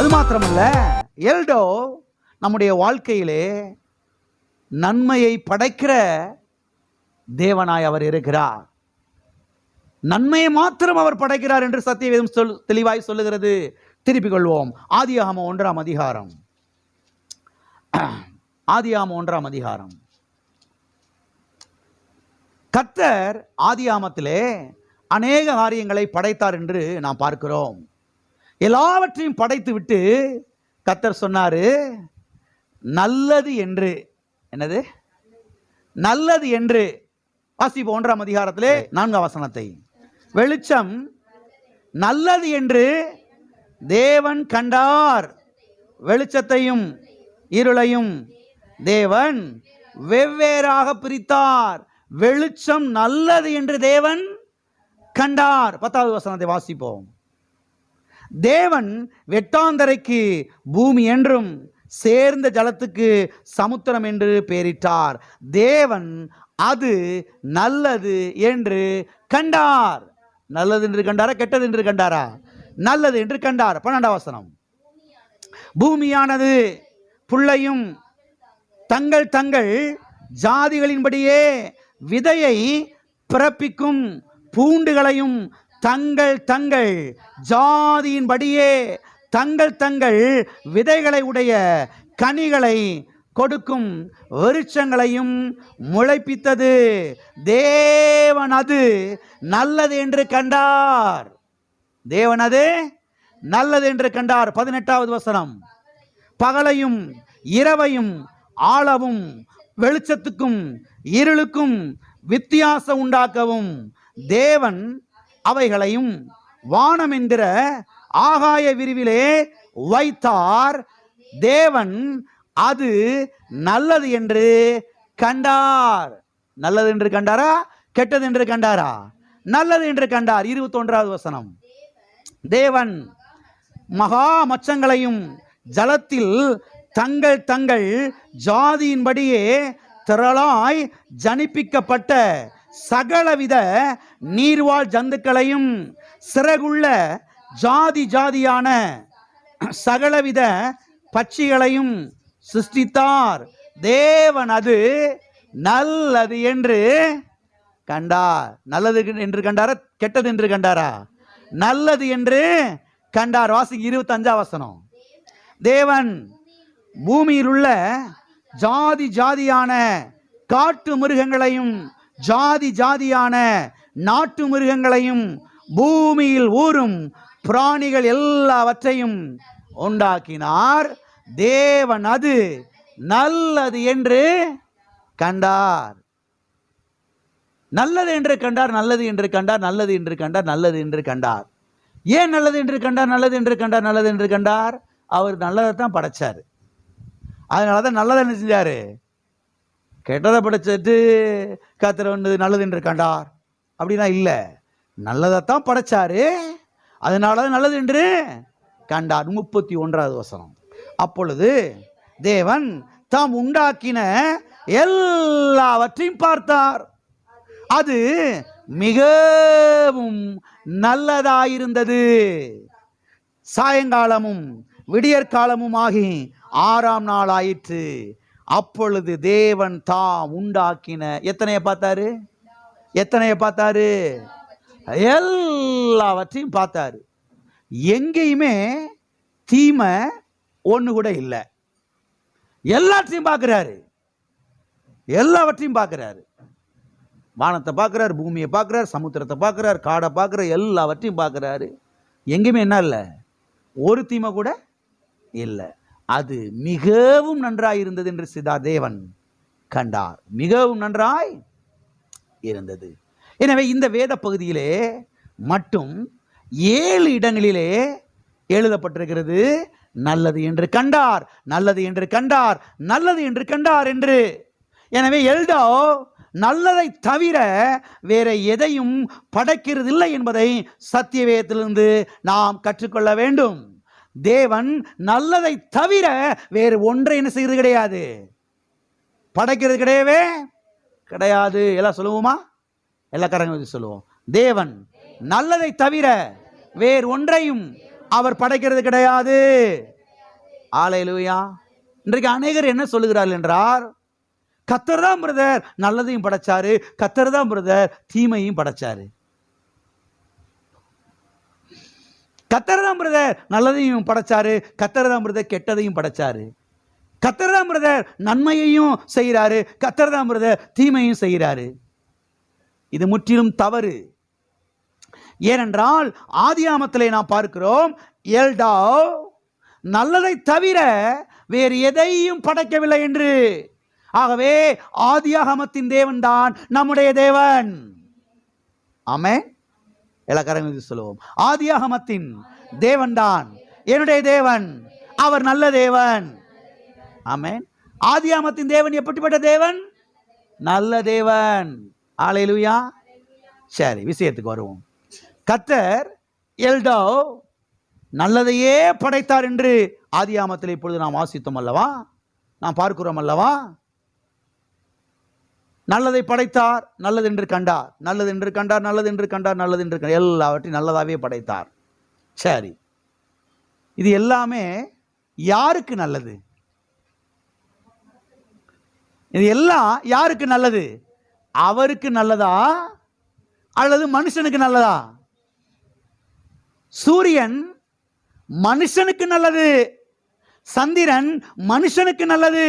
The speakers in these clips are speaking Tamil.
அது மாத்திரமல்ல, எல்டோ நம்முடைய வாழ்க்கையிலே நன்மையை படைக்கிற தேவனாய் அவர் இருக்கிறார். நன்மையை மாத்திரம் அவர் படைக்கிறார் என்று சத்தியவேதம் தெளிவாய் சொல்லுகிறது. திருப்பிக் கொள்வோம். ஆதியாகமம் 1ஆம் அதிகாரம். ஆதியாகமம் 1ஆம் அதிகாரம். கர்த்தர் ஆதியாகமத்திலே அநேக காரியங்களை படைத்தார் என்று நாம் பார்க்கிறோம். எல்லாவற்றையும் படைத்து விட்டு கர்த்தர் சொன்னாரு, நல்லது என்று. என்னது நல்லது என்று? வாசிப்போம் 1ஆம் அதிகாரத்திலே 4ஆம் வசனத்தை. வெளிச்சம் நல்லது என்று தேவன் கண்டார், வெளிச்சத்தையும் இருளையும் தேவன் வெவ்வேறாக பிரித்தார். வெளிச்சம் நல்லது என்று தேவன் கண்டார். 10வது வசனத்தை வாசிப்போம். தேவன் வெட்டாந்தரைக்கு பூமி என்றும் சேர்ந்த ஜலத்துக்கு சமுத்திரம் என்று பெயரிட்டார். தேவன் அது நல்லது என்று கண்டார். நல்லது என்று கண்டாரா, கெட்டது என்று கண்டாரா? நல்லது என்று கண்டார். 12ஆம் வசனம். பூமியானது புல்லையும் தங்கள் தங்கள் ஜாதிகளின்படியே விதையை பிறப்பிக்கும் பூண்டுகளையும் தங்கள் தங்கள் ஜாதியின்படியே தங்கள் தங்கள் விதைகளை உடைய கனிகளை கொடுக்கும் விருட்சங்களையும் முளைப்பித்தது. தேவன் அது நல்லது என்று கண்டார். தேவன் அது நல்லது என்று கண்டார். 18வது வசனம். பகலையும் இரவையும் ஆளவும் வெளிச்சத்துக்கும் இருளுக்கும் வித்தியாசம் உண்டாக்கவும் தேவன் அவைகளையும் வானம் என்கிற ஆகாய விரிவிலே வைத்தார். தேவன் அது நல்லது என்று கண்டார். நல்லது என்று கண்டாரா, கெட்டது என்று கண்டாரா? நல்லது என்று கண்டார். 21வது வசனம். தேவன் மகா மச்சங்களையும் ஜலத்தில் தங்கள் தங்கள் ஜாதியின்படியே திரளாய் ஜனிப்பிக்கப்பட்ட சகலவித நீர்வாழ் ஜந்துக்களையும் சிறகுள்ள ஜாதி ஜாதியான சகலவித பட்சிகளையும் சிருஷ்டித்தார். தேவன் அது நல்லது என்று கண்டார். நல்லது என்று கண்டாரா, கெட்டது என்று கண்டாரா? நல்லது என்று கண்டார். வாசி 25ஆம் வசனம். தேவன் பூமியில் உள்ள ஜாதி ஜாதியான காட்டு மிருகங்களையும் ஜாதி ஜாதியான நாட்டு மிருகங்களையும் பூமியில் ஊறும் பிராணிகள் எல்லாவற்றையும் உண்டாக்கினார். தேவன் அது நல்லது என்று கண்டார். நல்லது என்று கண்டார், நல்லது என்று கண்டார், நல்லது என்று கண்டார், நல்லது என்று கண்டார். ஏன் நல்லது என்று கண்டார், நல்லது என்று கண்டார், நல்லது என்று கண்டார்? அவர் நல்லதை தான் படைச்சார். அதனால தான் நல்லதை என்ன செஞ்சாரு? கெட்டதை படைச்சிட்டு கர்த்தர் வந்து நல்லது என்று கண்டார் அப்படின்னா இல்லை. நல்லதைத்தான் படைச்சாரு, அதனால தான் நல்லது என்று கண்டார். 31வது வசனம். அப்பொழுது தேவன் தாம் உண்டாக்கின எல்லாவற்றையும் பார்த்தார். அது மிகவும் நல்லதாயிருந்தது. சாயங்காலமும் விடியற்காலமும் ஆகி 6ஆம் நாள் ஆயிற்று. அப்பொழுது தேவன் தாம் உண்டாக்கின எத்தனையை பார்த்தாரு? எத்தனையை பார்த்தாரு? எல்லாவற்றையும் பார்த்தாரு. எங்கேயுமே தீமை ஒன்று கூட இல்லை. எல்லாத்தையும் பார்க்கிறாரு, எல்லாவற்றையும் பார்க்கிறாரு. வானத்தை பார்க்கிறார், பூமியை பார்க்கிறார், சமுத்திரத்தை பார்க்கிறார், காடை பார்க்கிறார், எல்லாவற்றையும் பார்க்கிறாரு. எங்கேயுமே என்ன இல்லை? ஒரு தீமை கூட இல்லை. அது மிகவும் நன்றாய் இருந்தது என்று சிதா தேவன் கண்டார். மிகவும் நன்றாய் இருந்தது. எனவே இந்த வேத பகுதியிலே மட்டும் 7 இடங்களிலே எழுதப்பட்டிருக்கிறது நல்லது என்று கண்டார், நல்லது என்று கண்டார், நல்லது என்று கண்டார் என்று. எனவே எல்டோ நல்லதை தவிர வேற எதையும் படைக்கிறது இல்லை என்பதை சத்தியவேதத்திலிருந்து நாம் கற்றுக்கொள்ள வேண்டும். தேவன் நல்லதை தவிர வேறு ஒன்றை என்ன செய்கிறது கிடையாது, படைக்கிறது கிடையவே கிடையாது. எல்லாம் சொல்லுவோமா? எல்லா காரங்க சொல்லுவோம். தேவன் நல்லதை தவிர வேறு ஒன்றையும் அவர் படைக்கிறது கிடையாது. ஹல்லேலூயா. இன்றைக்கு அநேகர் என்ன சொல்லுகிறார்கள் என்றால், கர்த்தர் தான் பிரதர் நல்லதையும் படைச்சாரு, கர்த்தர் தான் பிரதர் தீமையும் படைச்சாரு, கர்த்தர் தான் பிரதர் நல்லதையும் படைச்சாரு, கர்த்தர் தான் பிரதர் கெட்டதையும் படைச்சாரு, கர்த்தர் தான் பிரதர் நன்மையையும் செய்கிறாரு, கர்த்தர் தான் பிரதர் தீமையும் செய்கிறாரு. இது முற்றிலும் தவறு. ஏனென்றால் ஆதியாகமத்திலே நாம் பார்க்கிறோம், எல்டாவ் நல்லதை தவிர வேறு எதையும் படைக்கவில்லை என்று. ஆகவே ஆதியாகமத்தின் தேவன் தான் நம்முடைய தேவன். ஆமென். எல்லாரும் சொல்லுவோம், ஆதியாகமத்தின் தேவன் தான் என்னுடைய தேவன், அவர் நல்ல தேவன். ஆமென். ஆதியாகமத்தின் தேவன் எப்படிப்பட்ட தேவன்? நல்ல தேவன். ஹல்லேலூயா. சரி, விஷயத்துக்கு வருவோம். கர்த்தர் எல்டாவ் நல்லதையே படைத்தார் என்று ஆதியாகமத்தில் இப்பொழுது நாம் வாசித்தோம் அல்லவா, நாம் பார்க்கிறோம் அல்லவா. நல்லதை படைத்தார், நல்லது என்று கண்டார், நல்லது என்று கண்டார், நல்லது என்று கண்டார், நல்லது என்று கண்டார், எல்லாவற்றையும் நல்லதாகவே படைத்தார். சரி, இது எல்லாமே யாருக்கு நல்லது? இது எல்லாம் யாருக்கு நல்லது? அவருக்கு நல்லதா அல்லது மனுஷனுக்கு நல்லதா? சூரியன் மனுஷனுக்கு நல்லது, சந்திரன் மனுஷனுக்கு நல்லது,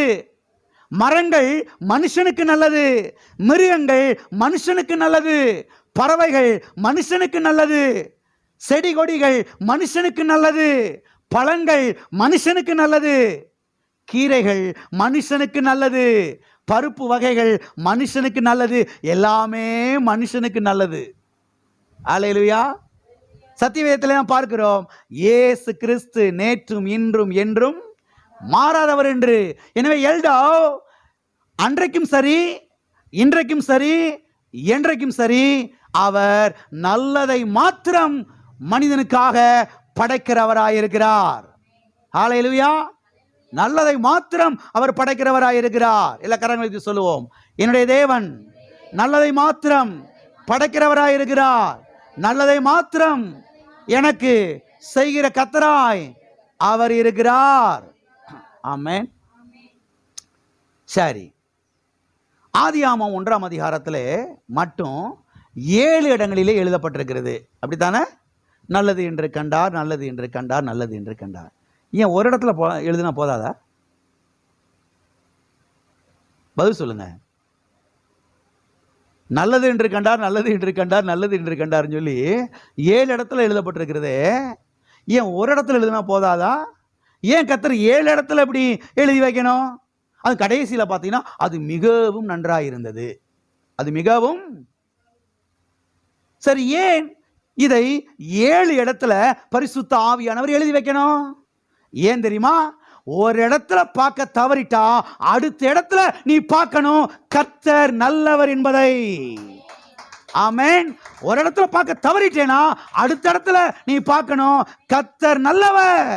மரங்கள் மனுஷனுக்கு நல்லது, மிருகங்கள் மனுஷனுக்கு நல்லது, பறவைகள் மனுஷனுக்கு நல்லது, செடி கொடிகள் மனுஷனுக்கு நல்லது, பழங்கள் மனுஷனுக்கு நல்லது, கீரைகள் மனுஷனுக்கு நல்லது, பருப்பு வகைகள் மனுஷனுக்கு நல்லது, எல்லாமே மனுஷனுக்கு நல்லது. ஹல்லேலூயா. சத்தியவேதத்தில் நாம் பார்க்கிறோம், இயேசு கிறிஸ்து நேற்றும் இன்றும் என்றும் மாறாதவர் என்று. எனவே எல்டாவ் அன்றைக்கும் சரி, இன்றைக்கும் சரி, என்றைக்கும் சரி, அவர் நல்லதை மாத்திரம் மனிதனுக்காக படைக்கிறவராயிருக்கிறார். ஹல்லேலூயா. நல்லதை மாத்திரம் அவர் படைக்கிறவராயிருக்கிறார். எல்லா கரங்களை சொல்லுவோம், என்னுடைய தேவன் நல்லதை மாத்திரம் படைக்கிறவராயிருக்கிறார், நல்லதை மாத்திரம் எனக்கு செய்கிற கர்த்தராய் அவர் இருக்கிறார். ஆமென். சரி, ஆதியாகமம் 1ஆம் அதிகாரத்திலே மட்டும் 7 இடங்களிலே எழுதப்பட்டிருக்கிறது, அப்படித்தானே? நல்லது என்று கண்டார், நல்லது என்று கண்டார், நல்லது என்று கண்டார். ஏன் ஒரு இடத்துல எழுதினா போதாதா? பதில் சொல்லுங்க. நல்லது என்று கண்டார், நல்லது என்று கண்டார், நல்லது என்று கண்டார்னு சொல்லி 7 இடத்துல எழுதப்பட்டிருக்கிறது. ஏன் ஒரு இடத்துல எழுதினா போதாதா? ஏன் கர்த்தர் 7 இடத்துல இப்படி எழுதி வைக்கணும்? அது கடைசியில் பார்த்தீங்கன்னா அது மிகவும் நன்றாக இருந்தது, அது மிகவும் சரி. ஏன் இதை 7 இடத்துல பரிசுத்த ஆவியானவர் எழுதி வைக்கணும்? ஏன் தெரியுமா? ஒரு இடத்துல பார்க்க தவறிட்டா அடுத்த இடத்துல நீ பார்க்கணும் கர்த்தர் நல்லவர் என்பதை. ஆமென். ஒரு இடத்துல பார்க்க தவறிட்டேனா அடுத்த இடத்துல நீ பார்க்கணும் கர்த்தர் நல்லவர்.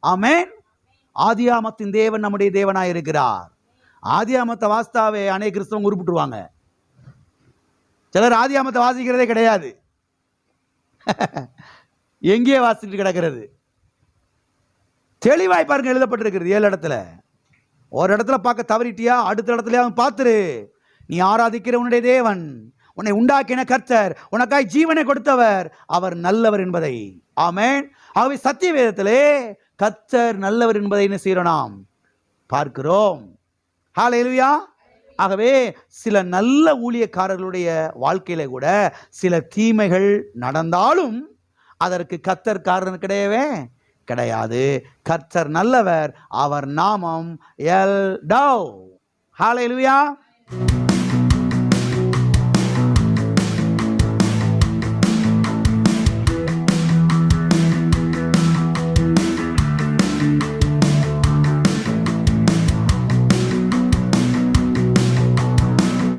ஆமென். ஆதியாகமத்தின் தேவன் நம்முடைய தேவனாய் இருக்கிறார். ஆதியாகமத்தை வாசித்தாவே அநேக கிறிஸ்தவங்க உருப்பிட்டுருவாங்க. சிலர் ஆதியாகமத்தை வாசிக்கிறதே கிடையாது, எங்கேயே வாசிச்சுட்டு கிடக்கிறது. தெளிவாய் பாருங்க, எழுதப்பட்டிருக்கிறது 7 இடத்துல. ஒரு இடத்துல பார்க்க தவறிட்டியா அடுத்த இடத்துல அவன் பார்த்துரு. நீ ஆராதிக்கிற உன்னுடைய தேவன், உன்னை உண்டாக்கின கர்த்தர், உனக்காய் ஜீவனை கொடுத்தவர், அவர் நல்லவர் என்பதை. ஆமென். ஆகவே சத்திய வேதத்திலே கர்த்தர் நல்லவர் என்பதை என்ன செய்கிறோம்? நாம் பார்க்கிறோம். ஹல்லேலூயா. ஆகவே சில நல்ல ஊழியக்காரர்களுடைய வாழ்க்கையில கூட சில தீமைகள் நடந்தாலும் அதற்கு கர்த்தர் காரணம் கிடையவே கிடையாது. கர்த்தர் நல்லவர், அவர் நாமம் எல்டாவ். ஹல்லேலூயா.